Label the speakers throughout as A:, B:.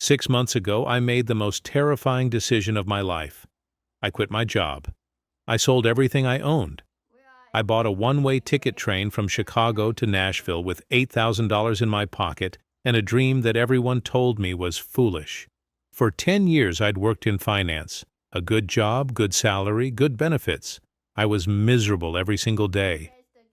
A: 6 months ago, I made the most terrifying decision of my life. I quit my job. I sold everything I owned. I bought a one-way ticket train from Chicago to Nashville with $8,000 in my pocket and a dream that everyone told me was foolish. For 10 years, I'd worked in finance. A good job, good salary, good benefits. I was miserable every single day.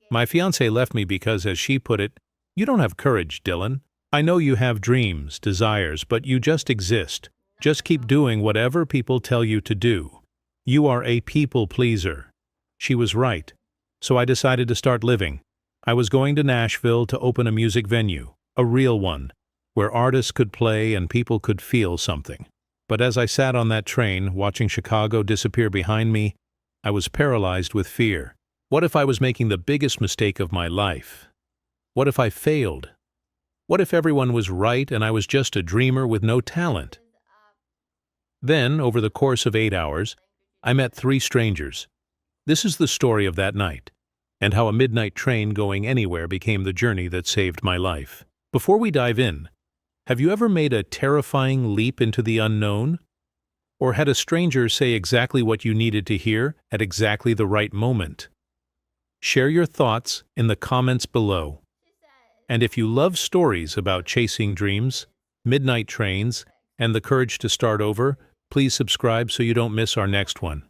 A: My fiancée left me because, as she put it, "You don't have courage, Dylan. I know you have dreams, desires, but you just exist. Just keep doing whatever people tell you to do. You are a people pleaser." She was right. So I decided to start living. I was going to Nashville to open a music venue, a real one, where artists could play and people could feel something. But as I sat on that train, watching Chicago disappear behind me, I was paralyzed with fear. What if I was making the biggest mistake of my life? What if I failed? What if everyone was right and I was just a dreamer with no talent? Then, over the course of 8 hours, I met 3 strangers. This is the story of that night, and how a midnight train going anywhere became the journey that saved my life. Before we dive in, have you ever made a terrifying leap into the unknown? Or had a stranger say exactly what you needed to hear at exactly the right moment? Share your thoughts in the comments below. And if you love stories about chasing dreams, midnight trains, and the courage to start over, please subscribe so you don't miss our next one.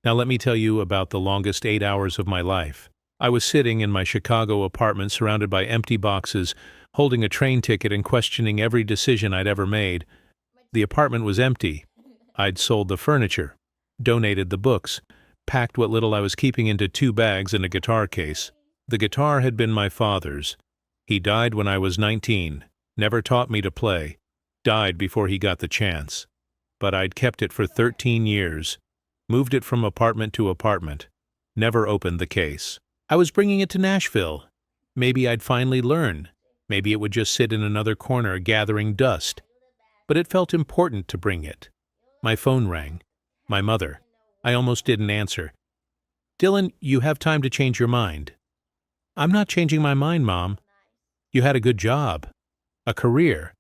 A: Now let me tell you about the longest 8 hours of my life. I was sitting in my Chicago apartment surrounded by empty boxes, holding a train ticket and questioning every decision I'd ever made. The apartment was empty. I'd sold the furniture, donated the books, packed what little I was keeping into 2 bags and a guitar case. The guitar had been my father's. He died when I was 19, never taught me to play, died before he got the chance. But I'd kept it for 13 years. Moved it from apartment to apartment, never opened the case. I was bringing it to Nashville. Maybe I'd finally learn. Maybe it would just sit in another corner gathering dust. But it felt important to bring it. My phone rang. My mother. I almost didn't answer. "Dylan, you have time to change your mind." "I'm not changing my mind, Mom." "You had a good job. A career.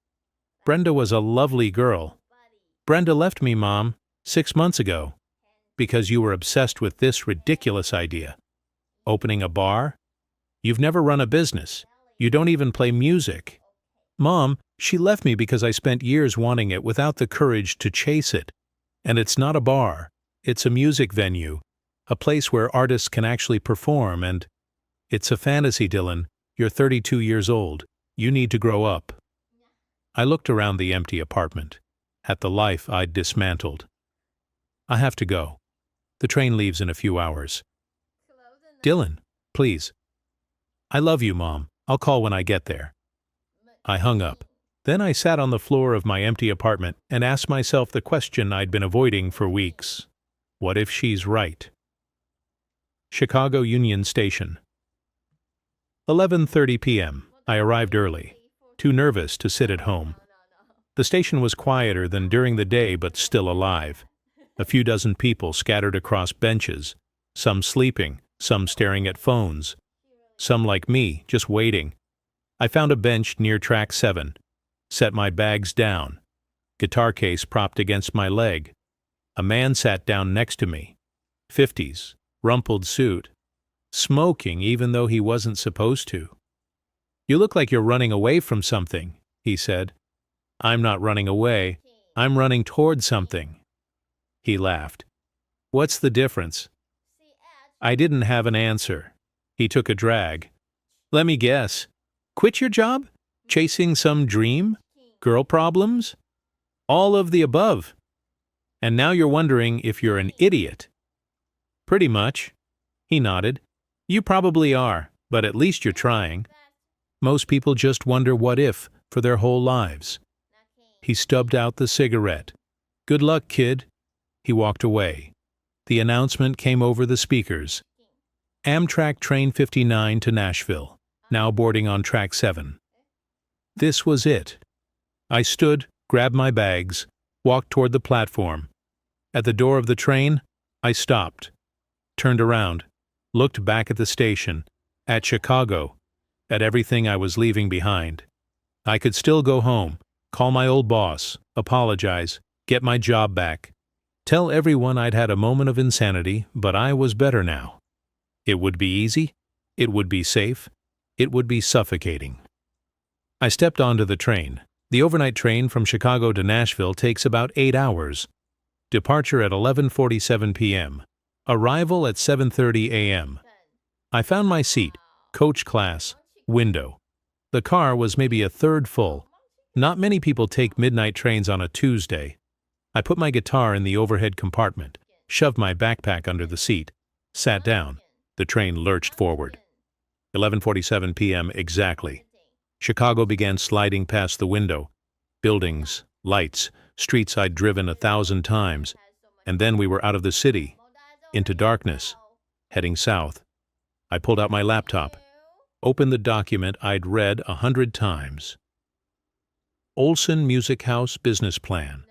A: Brenda was a lovely girl." "Brenda left me, Mom, 6 months ago. Because you were obsessed with this ridiculous idea. Opening a bar? You've never run a business. You don't even play music." "Mom, she left me because I spent years wanting it without the courage to chase it. And it's not a bar. It's a music venue. A place where artists can actually perform and—" "It's a fantasy, Dylan. You're 32 years old. You need to grow up." I looked around the empty apartment, at the life I'd dismantled. "I have to go. The train leaves in a few hours." "Dylan, please." "I love you, Mom. I'll call when I get there." I hung up. Then I sat on the floor of my empty apartment and asked myself the question I'd been avoiding for weeks. What if she's right? Chicago Union Station. 11:30 p.m. I arrived early, too nervous to sit at home. The station was quieter than during the day but still alive. A few dozen people scattered across benches, some sleeping, some staring at phones, some like me, just waiting. I found a bench near track 7, set my bags down, guitar case propped against my leg. A man sat down next to me, 50s, rumpled suit, smoking even though he wasn't supposed to. "You look like you're running away from something," he said. "I'm not running away. I'm running toward something." He laughed. "What's the difference?" I didn't have an answer. He took a drag. "Let me guess. Quit your job? Chasing some dream? Girl problems? All of the above. And now you're wondering if you're an idiot." "Pretty much." He nodded. "You probably are, but at least you're trying. Most people just wonder what if for their whole lives." He stubbed out the cigarette. "Good luck, kid." He walked away. The announcement came over the speakers. Amtrak Train 59 to Nashville, now boarding on track 7. This was it. I stood, grabbed my bags, walked toward the platform. At the door of the train, I stopped, turned around, looked back at the station, at Chicago, at everything I was leaving behind. I could still go home, Call my old boss, apologize, get my job back. Tell everyone I'd had a moment of insanity, but I was better now. It would be easy. It would be safe. It would be suffocating. I stepped onto the train. The overnight train from Chicago to Nashville takes about 8 hours. Departure at 11:47 p.m. Arrival at 7:30 a.m. I found my seat, coach class, window. The car was maybe a third full. Not many people take midnight trains on a Tuesday. I put my guitar in the overhead compartment, shoved my backpack under the seat, sat down. The train lurched forward. 11:47 p.m. exactly. Chicago began sliding past the window. Buildings, lights, streets I'd driven 1,000 times. And then we were out of the city, into darkness, heading south. I pulled out my laptop, opened the document I'd read 100 times. Olson Music House Business Plan.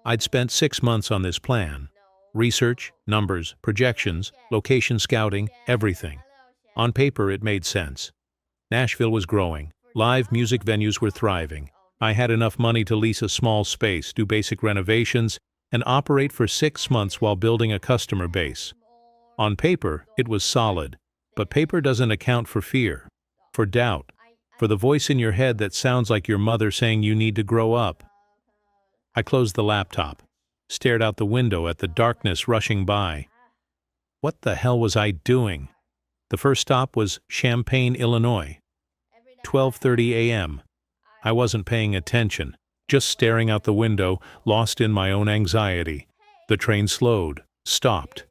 A: I'd spent 6 months on this plan. Research, numbers, projections, location scouting, everything. On paper, it made sense. Nashville was growing. Live music venues were thriving. I had enough money to lease a small space, do basic renovations, and operate for 6 months while building a customer base. On paper, it was solid, but paper doesn't account for fear, for doubt, for the voice in your head that sounds like your mother saying you need to grow up. I closed the laptop, stared out the window at the darkness rushing by. What the hell was I doing? The first stop was Champaign, Illinois. 12:30 a.m. I wasn't paying attention, just staring out the window, lost in my own anxiety. The train slowed, stopped.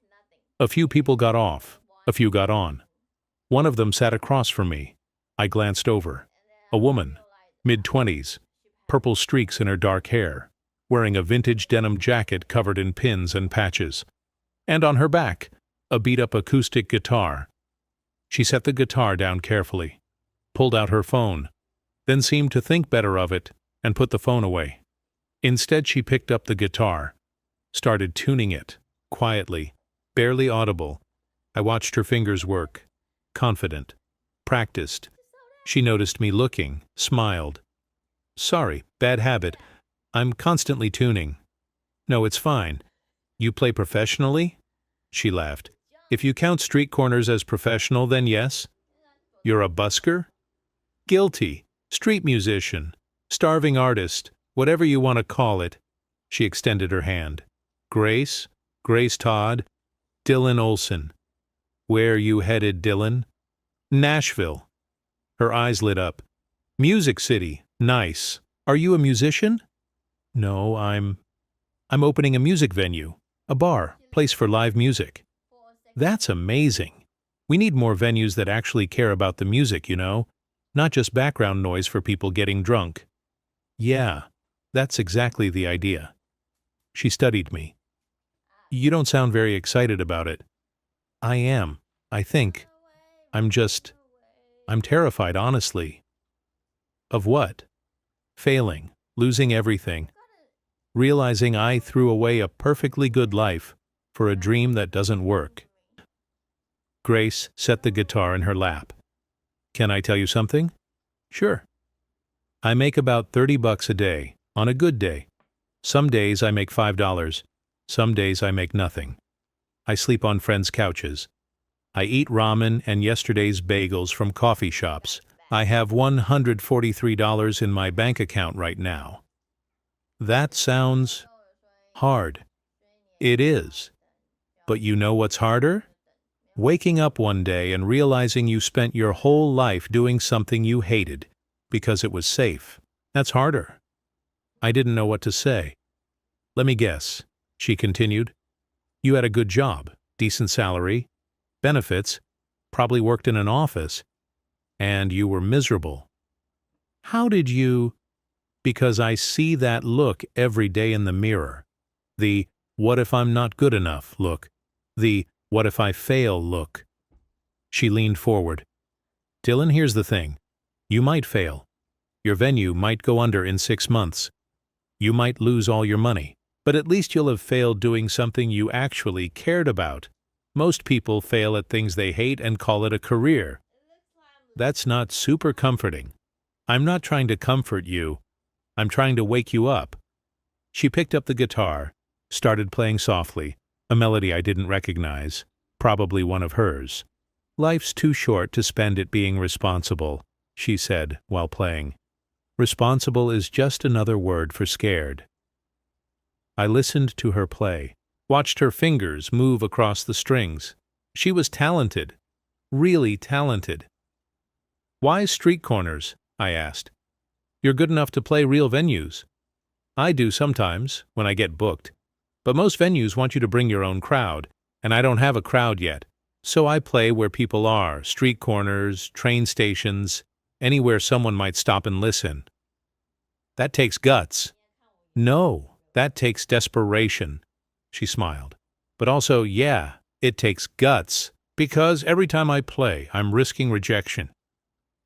A: A few people got off, a few got on. One of them sat across from me. I glanced over. A woman, mid-20s, purple streaks in her dark hair, wearing a vintage denim jacket covered in pins and patches. And on her back, a beat-up acoustic guitar. She set the guitar down carefully, pulled out her phone, then seemed to think better of it and put the phone away. Instead, she picked up the guitar, started tuning it, quietly, barely audible. I watched her fingers work, confident, practiced. She noticed me looking, smiled. "Sorry, bad habit. I'm constantly tuning." "No, it's fine. You play professionally?" She laughed. "If you count street corners as professional, then yes." "You're a busker?" "Guilty. Street musician. Starving artist. Whatever you want to call it." She extended her hand. "Grace? Grace Todd? Dylan Olson." "Where you headed, Dylan?" "Nashville." Her eyes lit up. "Music City. Nice. Are you a musician?" "No, I'm opening a music venue. A bar, place for live music." "That's amazing. We need more venues that actually care about the music, you know, not just background noise for people getting drunk." "Yeah, that's exactly the idea." She studied me. "You don't sound very excited about it." "I am, I think. I'm terrified, honestly." "Of what?" "Failing, losing everything. Realizing I threw away a perfectly good life for a dream that doesn't work." Grace set the guitar in her lap. "Can I tell you something?" "Sure." "I make about $30 a day, on a good day. Some days I make $5. Some days I make nothing. I sleep on friends' couches. I eat ramen and yesterday's bagels from coffee shops. I have $143 in my bank account right now." That sounds hard. It is. But you know what's harder? Waking up one day and realizing you spent your whole life doing something you hated because it was safe. That's harder. I didn't know what to say. "Let me guess," she continued. "You had a good job, decent salary, benefits, probably worked in an office, and you were miserable. How did you—" "Because I see that look every day in the mirror. The, what if I'm not good enough look. The, what if I fail look." She leaned forward. "Dylan, here's the thing. You might fail. Your venue might go under in 6 months. You might lose all your money, but at least you'll have failed doing something you actually cared about. Most people fail at things they hate and call it a career. That's not super comforting. I'm not trying to comfort you. I'm trying to wake you up." She picked up the guitar, started playing softly, a melody I didn't recognize, probably one of hers. "Life's too short to spend it being responsible," she said while playing. "Responsible is just another word for scared." I listened to her play, watched her fingers move across the strings. She was talented, really talented. "Why street corners?" I asked. "You're good enough to play real venues." "I do sometimes, when I get booked. But most venues want you to bring your own crowd, and I don't have a crowd yet. So I play where people are, street corners, train stations, anywhere someone might stop and listen." "That takes guts." "No, that takes desperation," she smiled. "But also, yeah, it takes guts, because every time I play, I'm risking rejection.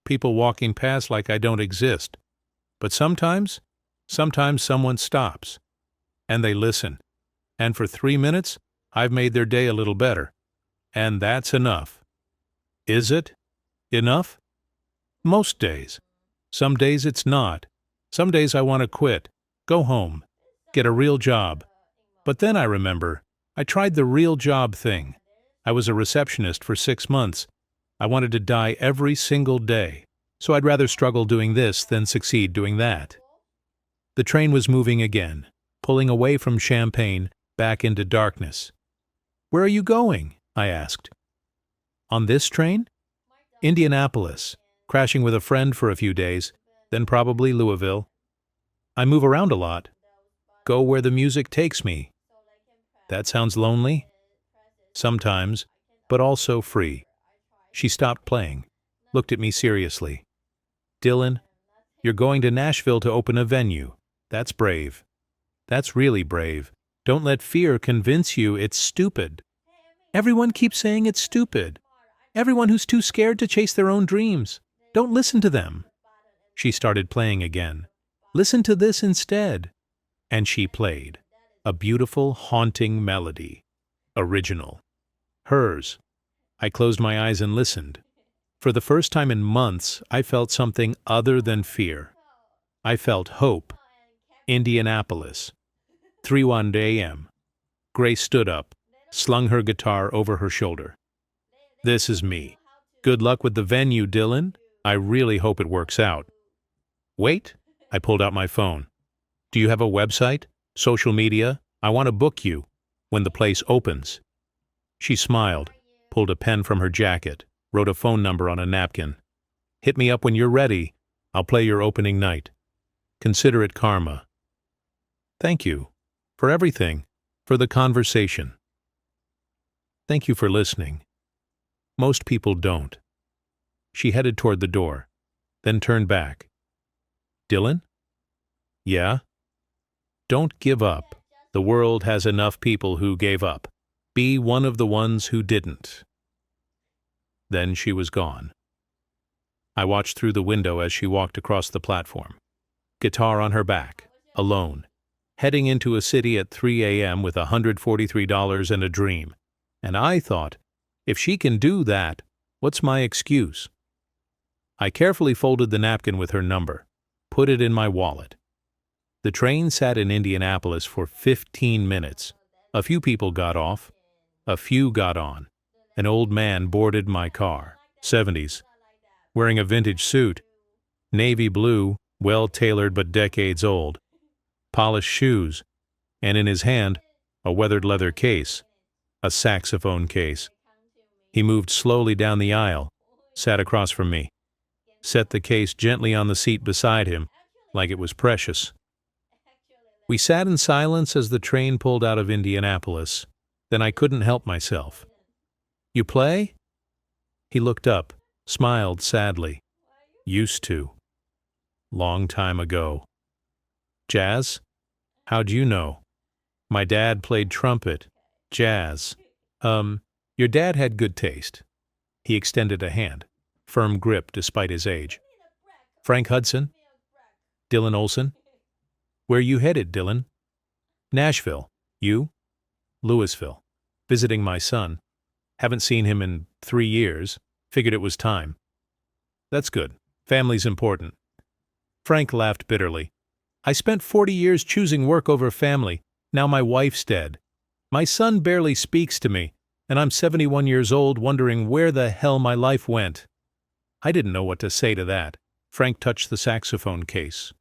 A: People walking past like I don't exist. But sometimes someone stops, and they listen. And for 3 minutes, I've made their day a little better. And that's enough." "Is it enough?" "Most days. Some days it's not. Some days I want to quit, go home, get a real job. But then I remember, I tried the real job thing. I was a receptionist for 6 months. I wanted to die every single day, so I'd rather struggle doing this than succeed doing that." The train was moving again, pulling away from Champaign, back into darkness. "Where are you going?" I asked. "On this train?" "Indianapolis, crashing with a friend for a few days, then probably Louisville. I move around a lot. Go where the music takes me." "That sounds lonely?" "Sometimes, but also free." She stopped playing, looked at me seriously. "Dylan, you're going to Nashville to open a venue. That's brave. That's really brave. Don't let fear convince you it's stupid. Everyone keeps saying it's stupid. Everyone who's too scared to chase their own dreams. Don't listen to them." She started playing again. "Listen to this instead." And she played. A beautiful, haunting melody. Original. Hers. I closed my eyes and listened. For the first time in months, I felt something other than fear. I felt hope. Indianapolis. 3:01 a.m. Grace stood up, slung her guitar over her shoulder. "This is me. Good luck with the venue, Dylan. I really hope it works out." "Wait." I pulled out my phone. "Do you have a website? Social media? I want to book you when the place opens." She smiled, pulled a pen from her jacket, wrote a phone number on a napkin. "Hit me up when you're ready. I'll play your opening night. Consider it karma." Thank you. For everything. For the conversation. Thank you for listening. Most people don't. She headed toward the door, then turned back. "Dylan?" "Yeah?" "Don't give up. The world has enough people who gave up. Be one of the ones who didn't." Then she was gone. I watched through the window as she walked across the platform. Guitar on her back, alone, heading into a city at 3 a.m. with $143 and a dream. And I thought, if she can do that, what's my excuse? I carefully folded the napkin with her number, put it in my wallet. The train sat in Indianapolis for 15 minutes. A few people got off. A few got on. An old man boarded my car, 70s, wearing a vintage suit, navy blue, well-tailored but decades old, polished shoes, and in his hand, a weathered leather case, a saxophone case. He moved slowly down the aisle, sat across from me, set the case gently on the seat beside him, like it was precious. We sat in silence as the train pulled out of Indianapolis. Then I couldn't help myself. "You play?" He looked up, smiled sadly. "Used to. Long time ago." "Jazz? How'd you know?" "My dad played trumpet. Jazz. Your dad had good taste." He extended a hand, firm grip despite his age. "Frank Hudson? Dylan Olson? Where you headed, Dylan?" "Nashville. You?" "Louisville. Visiting my son. Haven't seen him in 3 years. Figured it was time." "That's good. Family's important." Frank laughed bitterly. I spent 40 years choosing work over family. Now my wife's dead. My son barely speaks to me, and I'm 71 years old wondering where the hell my life went. I didn't know what to say to that. Frank touched the saxophone case.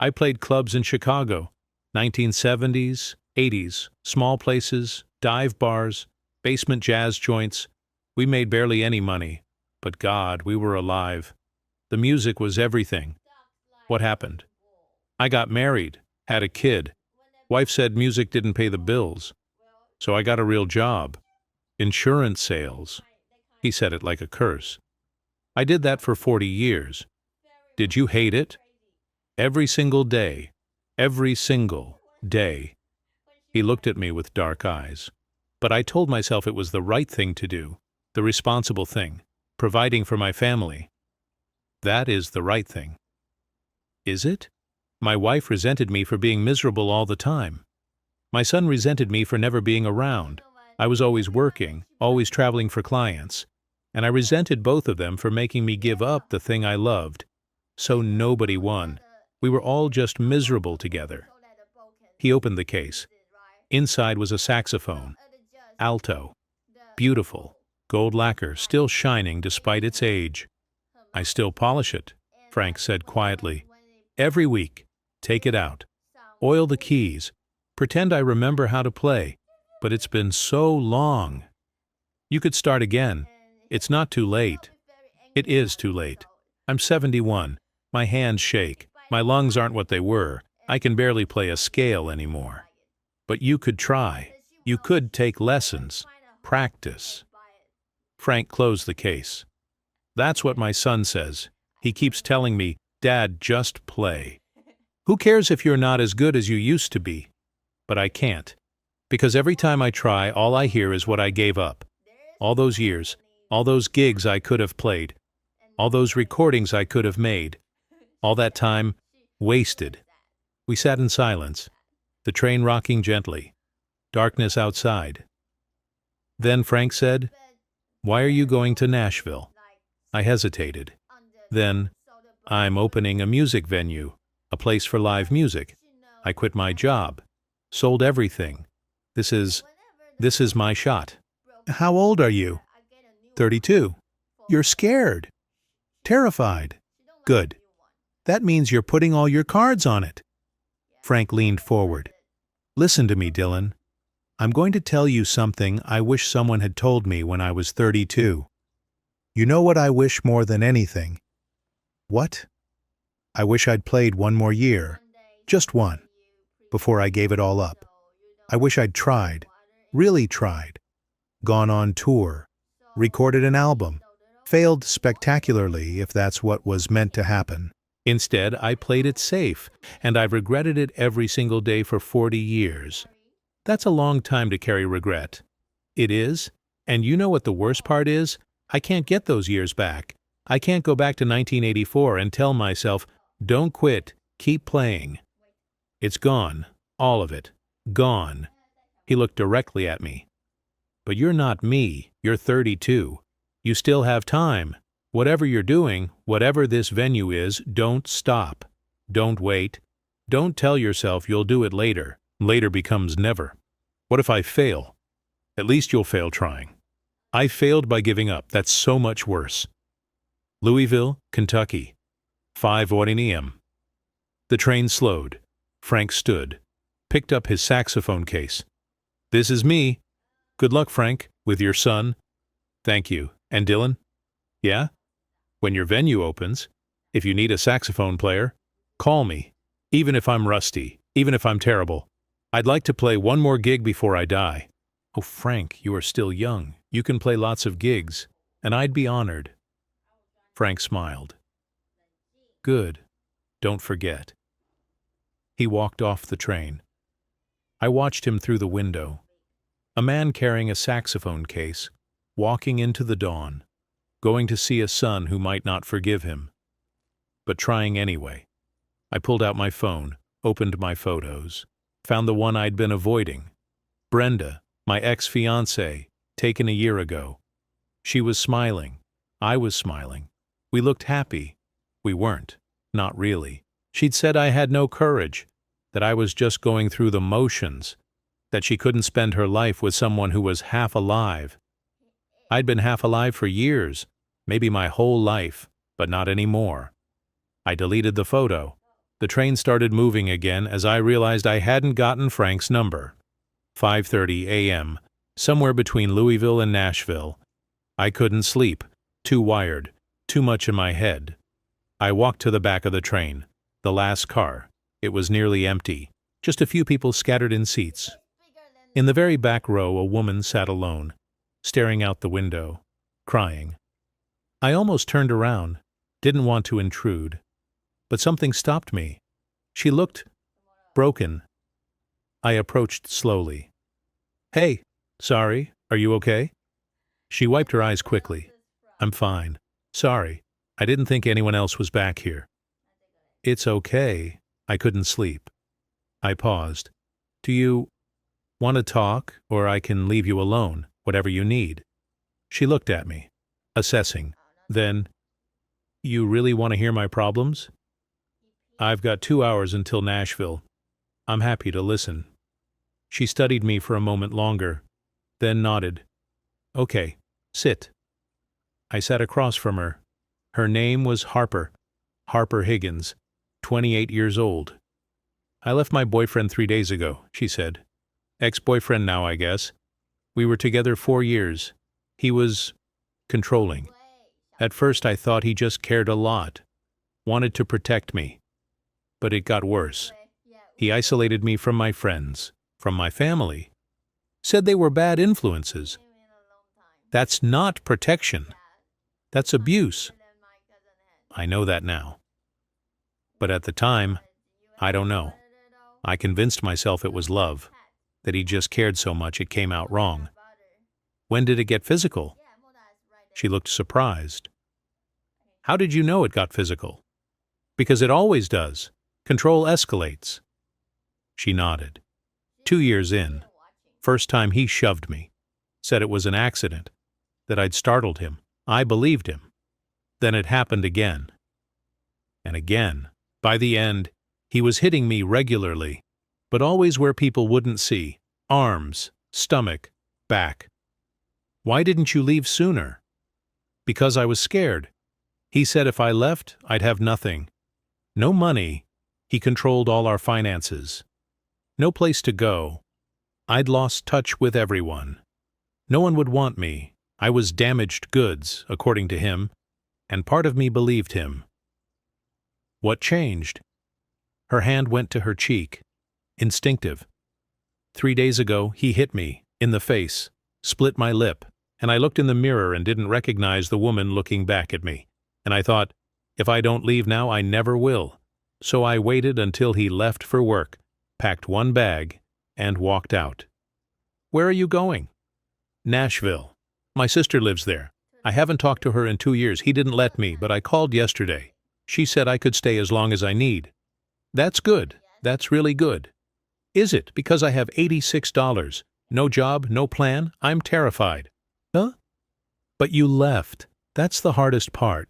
A: I played clubs in Chicago, 1970s, 80s, small places, dive bars, basement jazz joints. We made barely any money, but God, we were alive. The music was everything. What happened? I got married, had a kid. Wife said music didn't pay the bills. So I got a real job. Insurance sales. He said it like a curse. I did that for 40 years. Did you hate it? Every single day. Every single day. He looked at me with dark eyes. But I told myself it was the right thing to do, the responsible thing, providing for my family. That is the right thing. Is it? My wife resented me for being miserable all the time. My son resented me for never being around. I was always working, always traveling for clients, and I resented both of them for making me give up the thing I loved. So nobody won. We were all just miserable together. He opened the case. Inside was a saxophone. Alto. Beautiful. Gold lacquer, still shining despite its age. I still polish it, Frank said quietly. Every week. Take it out. Oil the keys. Pretend I remember how to play. But it's been so long. You could start again. It's not too late. It is too late. I'm 71. My hands shake. My lungs aren't what they were. I can barely play a scale anymore. But you could try. You could take lessons. Practice. Frank closed the case. That's what my son says. He keeps telling me, Dad, just play. Who cares if you're not as good as you used to be? But I can't. Because every time I try, all I hear is what I gave up. All those years, all those gigs I could have played, all those recordings I could have made, all that time wasted. We sat in silence, the train rocking gently, darkness outside. Then Frank said, "Why are you going to Nashville?" I hesitated. Then, "I'm opening a music venue, a place for live music. I quit my job, sold everything. This is my shot." "How old are you?" 32. "You're scared. Terrified." "Good. That means you're putting all your cards on it." Frank leaned forward. "Listen to me, Dylan. I'm going to tell you something I wish someone had told me when I was 32. You know what I wish more than anything?" "What?" "I wish I'd played one more year. Just one. Before I gave it all up. I wish I'd tried. Really tried. Gone on tour. Recorded an album. Failed spectacularly if that's what was meant to happen. Instead, I played it safe, and I've regretted it every single day for 40 years. That's a long time to carry regret. It is. And you know what the worst part is? I can't get those years back. I can't go back to 1984 and tell myself, don't quit, keep playing. It's gone. All of it. Gone. He looked directly at me. But you're not me. You're 32. You still have time. Whatever you're doing, whatever this venue is, don't stop. Don't wait. Don't tell yourself you'll do it later. Later becomes never. What if I fail? At least you'll fail trying. I failed by giving up. That's so much worse. Louisville, Kentucky. 5:40 a.m. The train slowed. Frank stood, picked up his saxophone case. "This is me. Good luck, Frank, with your son." "Thank you. And Dylan?" "Yeah? When your venue opens, if you need a saxophone player, call me. Even if I'm rusty, even if I'm terrible. I'd like to play one more gig before I die." "Oh, Frank, you are still young. You can play lots of gigs, and I'd be honored." Frank smiled. "Good. Don't forget." He walked off the train. I watched him through the window. A man carrying a saxophone case, walking into the dawn, going to see a son who might not forgive him, but trying anyway. I pulled out my phone, opened my photos, found the one I'd been avoiding. Brenda, my ex-fiancée, taken a year ago. She was smiling. I was smiling. We looked happy. We weren't. Not really. She'd said I had no courage, that I was just going through the motions, that she couldn't spend her life with someone who was half alive. I'd been half alive for years, maybe my whole life, but not anymore. I deleted the photo. The train started moving again as I realized I hadn't gotten Frank's number. 5:30 a.m., somewhere between Louisville and Nashville. I couldn't sleep, too wired, too much in my head. I walked to the back of the train, the last car. It was nearly empty, just a few people scattered in seats. In the very back row, a woman sat alone, staring out the window, crying. I almost turned around, didn't want to intrude, but something stopped me. She looked broken. I approached slowly. "Hey, sorry, are you okay?" She wiped her eyes quickly. "I'm fine. Sorry, I didn't think anyone else was back here." "It's okay." I couldn't sleep. I paused. "Do you want to talk, or I can leave you alone, whatever you need?" She looked at me, assessing. Then, "You really want to hear my problems?" "I've got 2 hours until Nashville. I'm happy to listen." She studied me for a moment longer, then nodded. "Okay, sit." I sat across from her. Her name was Harper Higgins, 28 years old. "I left my boyfriend 3 days ago," she said. "Ex-boyfriend now, I guess. We were together 4 years. He was controlling. At first I thought he just cared a lot, wanted to protect me. But it got worse. He isolated me from my friends, from my family. Said they were bad influences. That's not protection. That's abuse. I know that now. But at the time, I don't know. I convinced myself it was love, that he just cared so much it came out wrong. When did it get physical?" She looked surprised. "How did you know it got physical?" "Because it always does. Control escalates." She nodded. 2 years in. First time he shoved me. Said it was an accident, that I'd startled him. I believed him. Then it happened again. And again. By the end, he was hitting me regularly, but always where people wouldn't see. Arms, stomach, back. "Why didn't you leave sooner?" "Because I was scared. He said if I left, I'd have nothing. No money. He controlled all our finances. No place to go. I'd lost touch with everyone. No one would want me. I was damaged goods, according to him, and part of me believed him." "What changed?" Her hand went to her cheek. Instinctive. 3 days ago, he hit me, in the face, split my lip, and I looked in the mirror and didn't recognize the woman looking back at me. And I thought, if I don't leave now, I never will. So I waited until he left for work, packed one bag, and walked out. "Where are you going?" "Nashville. My sister lives there. I haven't talked to her in 2 years. He didn't let me, but I called yesterday. She said I could stay as long as I need." "That's good. That's really good." "Is it? Because I have $86. No job, no plan. I'm terrified." "Huh?" "But you left. That's the hardest part."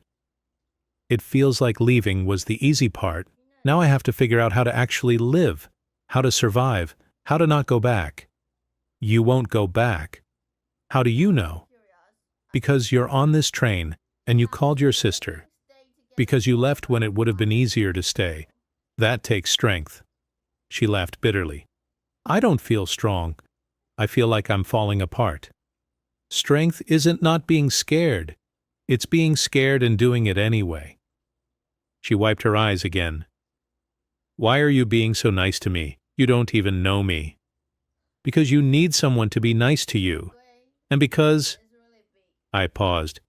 A: "It feels like leaving was the easy part. Now I have to figure out how to actually live, how to survive, how to not go back." "You won't go back." "How do you know?" "Because you're on this train, and you called your sister. Because you left when it would have been easier to stay. That takes strength." She laughed bitterly. "I don't feel strong. I feel like I'm falling apart." "Strength isn't not being scared. It's being scared and doing it anyway." She wiped her eyes again. "Why are you being so nice to me? You don't even know me." "Because you need someone to be nice to you. And because—" I paused.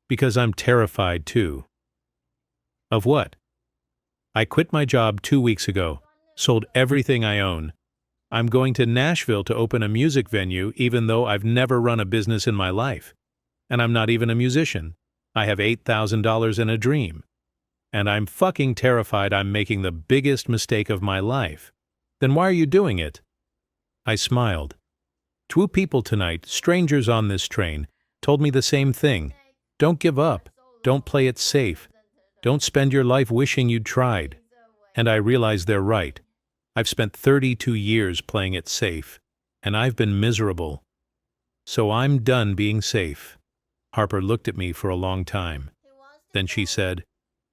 A: "Because I'm terrified too." "Of what?" "I quit my job 2 weeks ago, sold everything I own. I'm going to Nashville to open a music venue even though I've never run a business in my life. And I'm not even a musician. I have $8,000 in a dream. And I'm fucking terrified I'm making the biggest mistake of my life." "Then why are you doing it?" I smiled. 2 people tonight, strangers on this train, told me the same thing. Don't give up. Don't play it safe. Don't spend your life wishing you'd tried. And I realize they're right. I've spent 32 years playing it safe, and I've been miserable. So I'm done being safe. Harper looked at me for a long time. Then she said,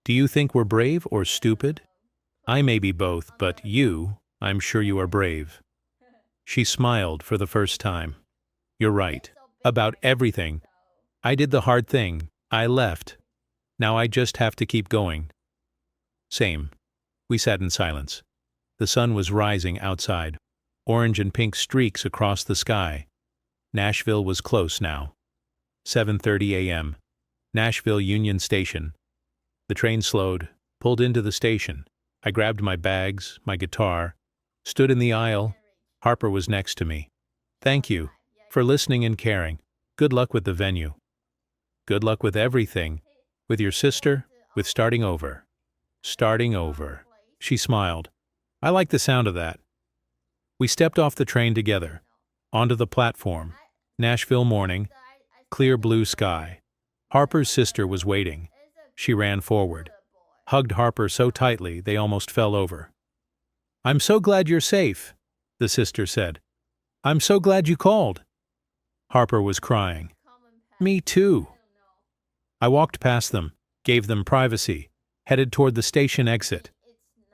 A: "Do you think we're brave or stupid?" "I may be both, but I'm sure you are brave." She smiled for the first time. "You're right. About everything. I did the hard thing. I left. Now I just have to keep going." Same. We sat in silence. The sun was rising outside, orange and pink streaks across the sky. Nashville was close now. 7:30 a.m. Nashville Union Station. The train slowed, pulled into the station. I grabbed my bags, my guitar, stood in the aisle. Harper was next to me. "Thank you for listening and caring. Good luck with the venue. Good luck with everything. With your sister, with starting over." Starting over. She smiled. I like the sound of that. We stepped off the train together, onto the platform. Nashville morning, clear blue sky. Harper's sister was waiting. She ran forward, hugged Harper so tightly they almost fell over. "I'm so glad you're safe," the sister said. "I'm so glad you called." Harper was crying. "Me too." I walked past them, gave them privacy, headed toward the station exit.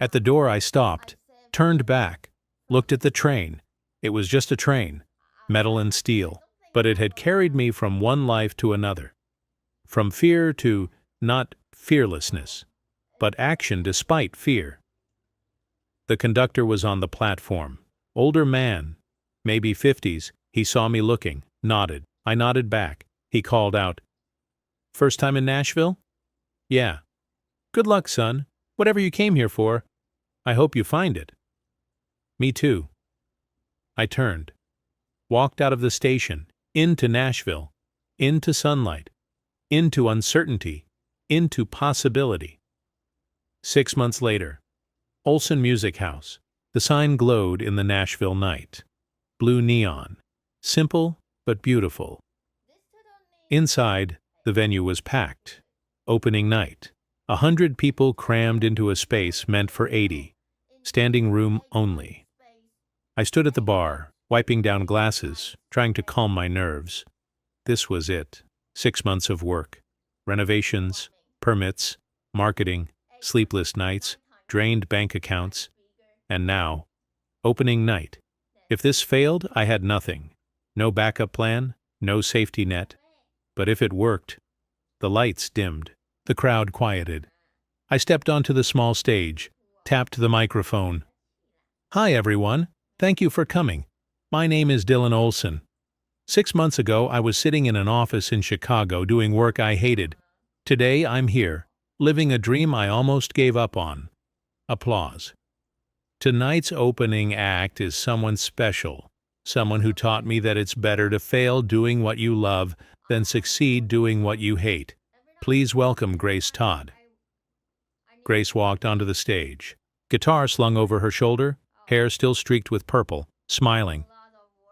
A: At the door I stopped, turned back, looked at the train. It was just a train, metal and steel, but it had carried me from one life to another. From fear to, not fearlessness, but action despite fear. The conductor was on the platform. Older man, maybe 50s, he saw me looking, nodded. I nodded back. He called out, "First time in Nashville?" "Yeah." "Good luck, son. Whatever you came here for, I hope you find it." "Me too." I turned, walked out of the station, into Nashville, into sunlight, into uncertainty, into possibility. 6 months later, Olson Music House. The sign glowed in the Nashville night. Blue neon. Simple but beautiful. Inside, the venue was packed. Opening night. 100 people crammed into a space meant for 80. Standing room only. I stood at the bar, wiping down glasses, trying to calm my nerves. This was it. 6 months of work. Renovations, permits, marketing, sleepless nights, drained bank accounts. And now, opening night. If this failed, I had nothing. No backup plan, no safety net. But if it worked, the lights dimmed. The crowd quieted. I stepped onto the small stage, tapped the microphone. "Hi, everyone. Thank you for coming. My name is Dylan Olson. 6 months ago, I was sitting in an office in Chicago doing work I hated. Today, I'm here, living a dream I almost gave up on." Applause. Tonight's opening act is someone special, someone who taught me that it's better to fail doing what you love than succeed doing what you hate. Please welcome Grace Todd. Grace walked onto the stage, guitar slung over her shoulder, hair still streaked with purple, smiling.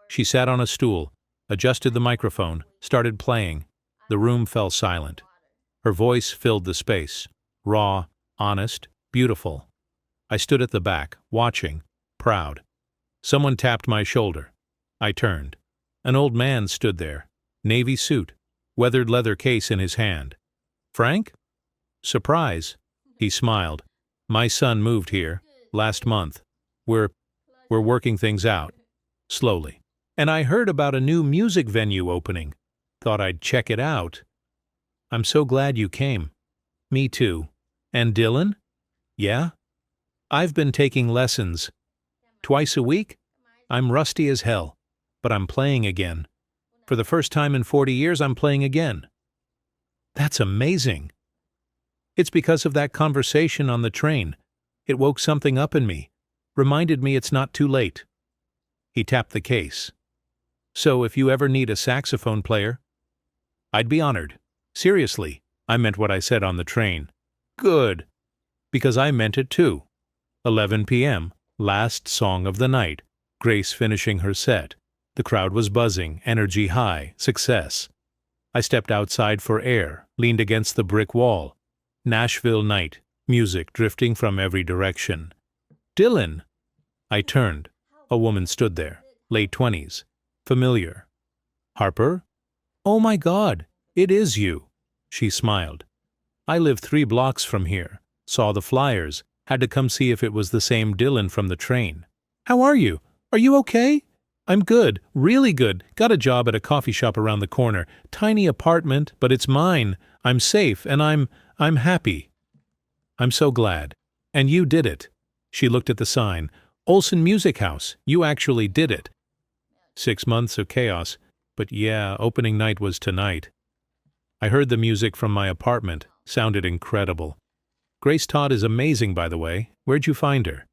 A: She sat on a stool, adjusted the microphone, started playing. The room fell silent. Her voice filled the space, raw, honest, beautiful. I stood at the back, watching, proud. Someone tapped my shoulder. I turned. An old man stood there, navy suit, weathered leather case in his hand. "Frank?" "Surprise." He smiled. "My son moved here last month. We're working things out, slowly. And I heard about a new music venue opening. Thought I'd check it out." "I'm so glad you came." "Me too." "And Dylan?" "Yeah? I've been taking lessons. Twice a week? I'm rusty as hell, but I'm playing again. For the first time in 40 years, I'm playing again." "That's amazing." "It's because of that conversation on the train. It woke something up in me, reminded me it's not too late." He tapped the case. "So if you ever need a saxophone player, I'd be honored." Seriously, I meant what I said on the train. "Good." Because I meant it too. 11 p.m., last song of the night, Grace finishing her set. The crowd was buzzing, energy high, success. I stepped outside for air, leaned against the brick wall. Nashville night, Music drifting from every direction. Dylan! I turned. A woman stood there, late 20s. Familiar. Harper? Oh my God, it is you. She smiled. I live 3 blocks from here. Saw the flyers. Had to come see if it was the same Dylan from the train. How are you? Are you okay? I'm good, really good. Got a job at a coffee shop around the corner. Tiny apartment, but it's mine. I'm safe, and I'm happy. I'm so glad. And you did it. She looked at the sign. Olson Music House. You actually did it. 6 months of chaos. But yeah, opening night was tonight. I heard the music from my apartment. Sounded incredible. Grace Todd is amazing, by the way. Where'd you find her?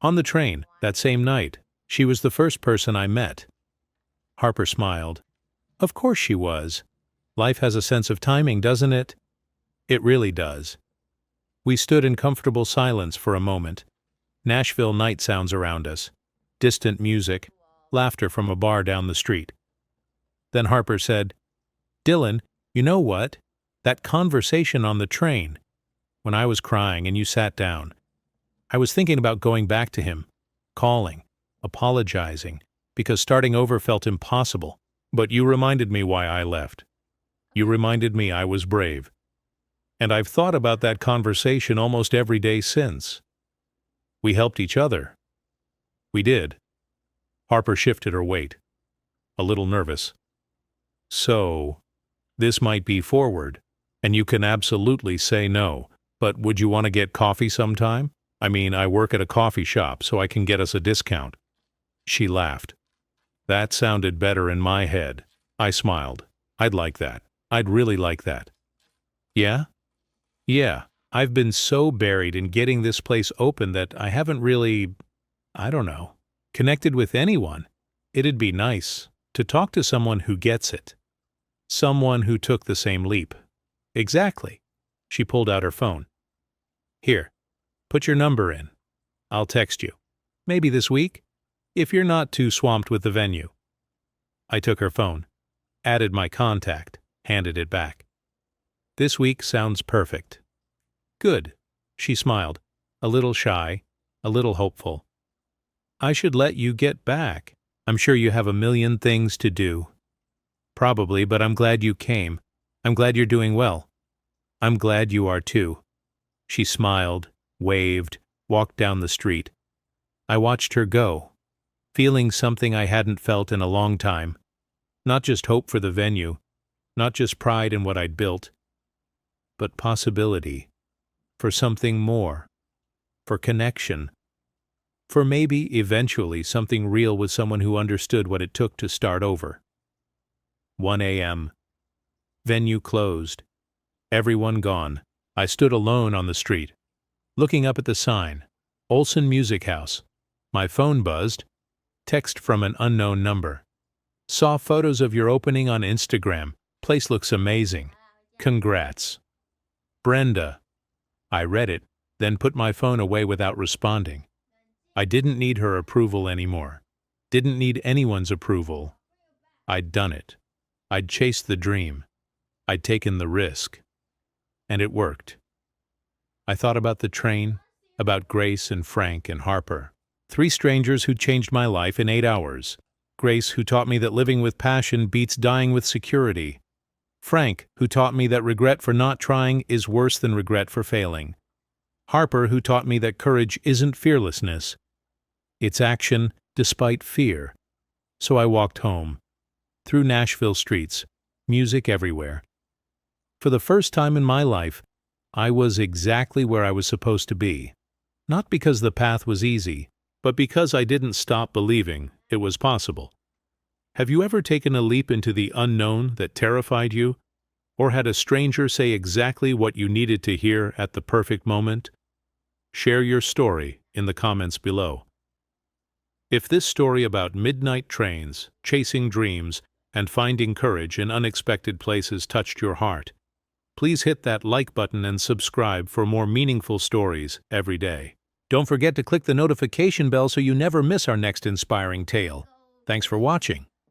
A: On the train, that same night. She was the first person I met. Harper smiled. Of course she was. Life has a sense of timing, doesn't it? It really does. We stood in comfortable silence for a moment. Nashville night sounds around us. Distant music. Laughter from a bar down the street. Then Harper said, Dylan, you know what? That conversation on the train. When I was crying and you sat down. I was thinking about going back to him. Calling. Apologizing. Because starting over felt impossible. But you reminded me why I left. You reminded me I was brave. And I've thought about that conversation almost every day since. We helped each other. We did. Harper shifted her weight. A little nervous. So, this might be forward, and you can absolutely say no, but would you want to get coffee sometime? I mean, I work at a coffee shop, so I can get us a discount. She laughed. That sounded better in my head. I smiled. I'd like that. I'd really like that. Yeah? Yeah, I've been so buried in getting this place open that I haven't really, connected with anyone. It'd be nice to talk to someone who gets it. Someone who took the same leap. Exactly. She pulled out her phone. Here, put your number in. I'll text you. Maybe this week, if you're not too swamped with the venue. I took her phone, added my contact, handed it back. This week sounds perfect. Good. She smiled, a little shy, a little hopeful. I should let you get back. I'm sure you have a million things to do. Probably, but I'm glad you came. I'm glad you're doing well. I'm glad you are too. She smiled, waved, walked down the street. I watched her go, feeling something I hadn't felt in a long time. Not just hope for the venue, not just pride in what I'd built, but possibility for something more, for connection, for maybe eventually something real with someone who understood what it took to start over. 1 a.m. Venue closed. Everyone gone. I stood alone on the street, looking up at the sign. Olson Music House. My phone buzzed. Text from an unknown number. Saw photos of your opening on Instagram. Place looks amazing. Congrats. Brenda. I read it, then put my phone away without responding. I didn't need her approval anymore. Didn't need anyone's approval. I'd done it. I'd chased the dream. I'd taken the risk. And it worked. I thought about the train, about Grace and Frank and Harper. 3 strangers who changed my life in 8 hours. Grace, who taught me that living with passion beats dying with security. Frank, who taught me that regret for not trying is worse than regret for failing. Harper, who taught me that courage isn't fearlessness. It's action despite fear. So I walked home. Through Nashville streets, music everywhere. For the first time in my life, I was exactly where I was supposed to be. Not because the path was easy, but because I didn't stop believing it was possible. Have you ever taken a leap into the unknown that terrified you? Or had a stranger say exactly what you needed to hear at the perfect moment? Share your story in the comments below. If this story about midnight trains, chasing dreams, and finding courage in unexpected places touched your heart, please hit that like button and subscribe for more meaningful stories every day. Don't forget to click the notification bell so you never miss our next inspiring tale. Thanks for watching.